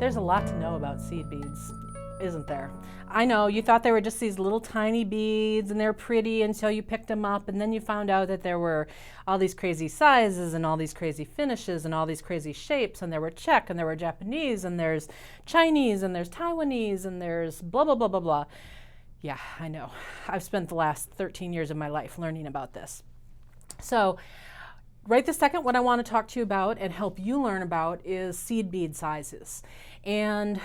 There's a lot to know about seed beads, isn't there? I know, you thought they were just these little tiny beads and they're pretty until you picked them up, and then you found out that there were all these crazy sizes and all these crazy finishes and all these crazy shapes, and there were Czech and there were Japanese and there's Chinese and there's Taiwanese and there's blah, blah, blah, blah, blah. Yeah, I know. I've spent the last 13 years of my life learning about this. So right this second, what I want to talk to you about and help you learn about is seed bead sizes. And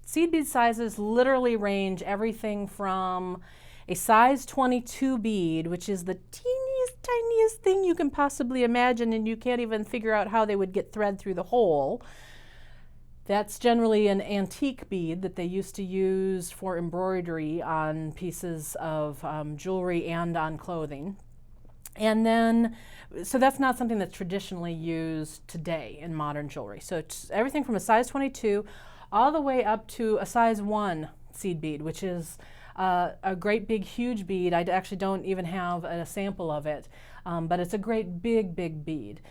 seed bead sizes literally range everything from a size 22 bead, which is the teeniest, tiniest thing you can possibly imagine, and you can't even figure out how they would get thread through the hole. That's generally an antique bead that they used to use for embroidery on pieces of jewelry and on clothing. And then, so that's not something that's traditionally used today in modern jewelry. So it's everything from a size 22 all the way up to a size 1 seed bead, which is a great big huge bead. I actually don't even have a sample of it, but it's a great big bead.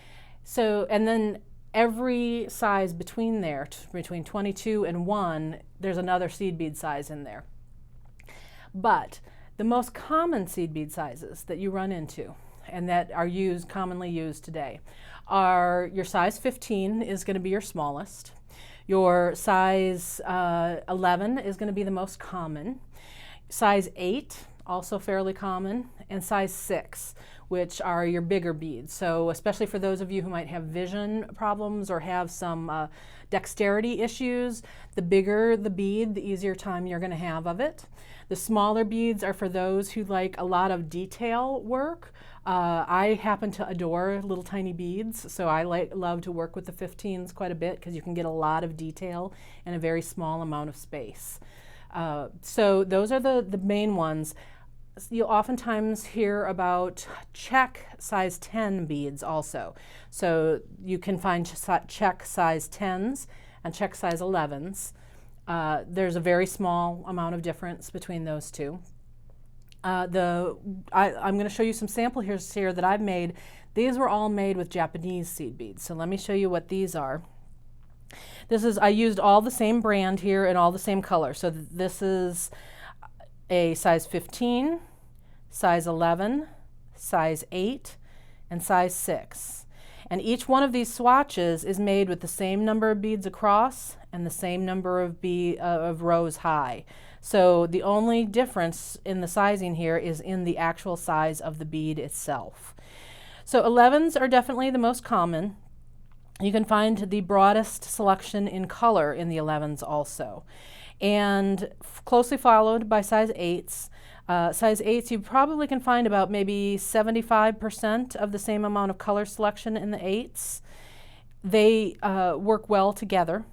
So, and then every size between there, between 22 and 1, there's another seed bead size in there. But the most common seed bead sizes that you run into and that are commonly used today are your size 15 is going to be your smallest. Your size 11 is going to be the most common. Size 8, also fairly common, and size 6, which are your bigger beads. So especially for those of you who might have vision problems or have some dexterity issues, the bigger the bead, the easier time you're going to have of it. The smaller beads are for those who like a lot of detail work. I happen to adore little tiny beads, so I love to work with the 15s quite a bit because you can get a lot of detail in a very small amount of space. So those are the main ones. You'll oftentimes hear about Czech size 10 beads also. So you can find Czech size 10s and Czech size 11s. There's a very small amount of difference between those two. I'm going to show you some sample here that I've made. These were all made with Japanese seed beads. So let me show you what these are. I used all the same brand here and all the same color. So this is a size 15, size 11, size 8, and size 6. And each one of these swatches is made with the same number of beads across and the same number of rows high. So the only difference in the sizing here is in the actual size of the bead itself. So 11s are definitely the most common. You can find the broadest selection in color in the 11s also. And closely followed by size 8s. Size 8s you probably can find about maybe 75% of the same amount of color selection in the 8s. They work well together.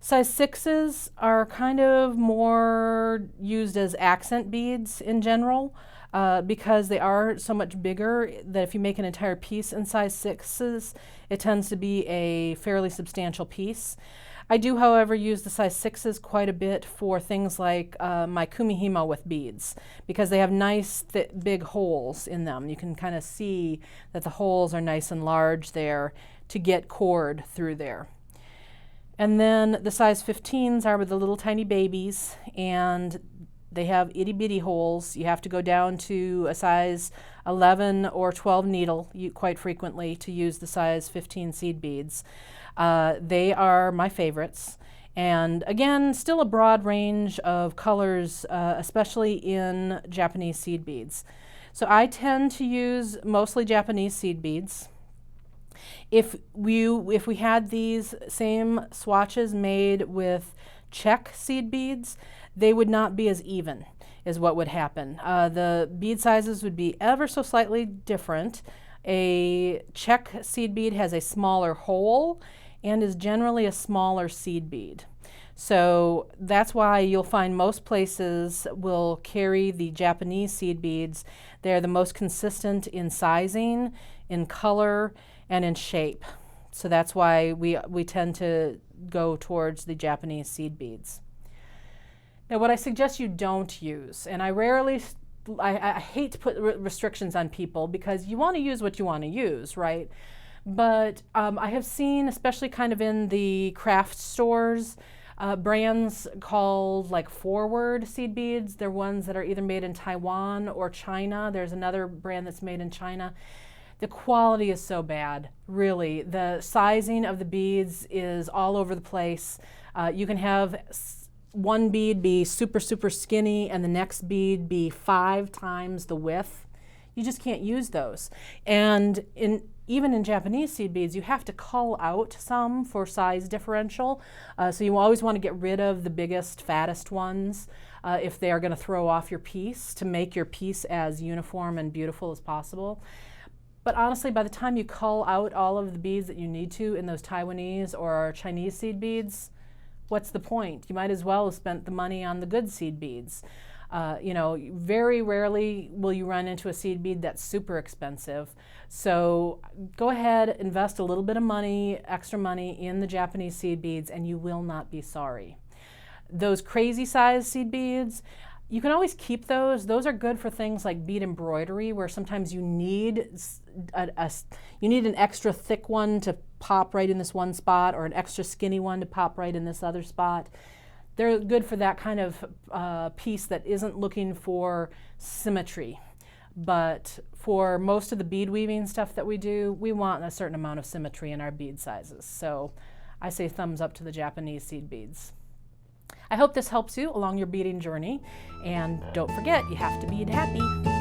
Size 6s are kind of more used as accent beads in general because they are so much bigger that if you make an entire piece in size 6s, it tends to be a fairly substantial piece. I do, however, use the size 6s quite a bit for things like my kumihimo with beads because they have nice big holes in them. You can kind of see that the holes are nice and large there to get cord through there. And then the size 15s are with the little tiny babies, and they have itty bitty holes. You have to go down to a size 11 or 12 needle quite frequently to use the size 15 seed beads. They are my favorites. And again, still a broad range of colors, especially in Japanese seed beads. So I tend to use mostly Japanese seed beads. If we had these same swatches made with Czech seed beads, they would not be as even, is what would happen. The bead sizes would be ever so slightly different. A Czech seed bead has a smaller hole and is generally a smaller seed bead. So that's why you'll find most places will carry the Japanese seed beads. They're the most consistent in sizing, in color, and in shape. So that's why we tend to go towards the Japanese seed beads. Now what I suggest you don't use, and I hate to put restrictions on people because you want to use what you want to use, right? But I have seen, especially kind of in the craft stores, Brands called like Forward seed beads. They're ones that are either made in Taiwan or China. There's another brand that's made in China. The quality is so bad, really. The sizing of the beads is all over the place. You can have one bead be super, super skinny and the next bead be 5 times the width. You just can't use those. And even in Japanese seed beads, you have to cull out some for size differential. So you always want to get rid of the biggest, fattest ones if they are going to throw off your piece, to make your piece as uniform and beautiful as possible. But honestly, by the time you cull out all of the beads that you need to in those Taiwanese or Chinese seed beads, what's the point? You might as well have spent the money on the good seed beads. You know, very rarely will you run into a seed bead that's super expensive. So go ahead, invest a little bit of money, extra money in the Japanese seed beads, and you will not be sorry. Those crazy size seed beads, you can always keep those. Those are good for things like bead embroidery, where sometimes you need an extra thick one to pop right in this one spot, or an extra skinny one to pop right in this other spot. They're good for that kind of piece that isn't looking for symmetry. But for most of the bead weaving stuff that we do, we want a certain amount of symmetry in our bead sizes. So I say thumbs up to the Japanese seed beads. I hope this helps you along your beading journey. And don't forget, you have to bead happy.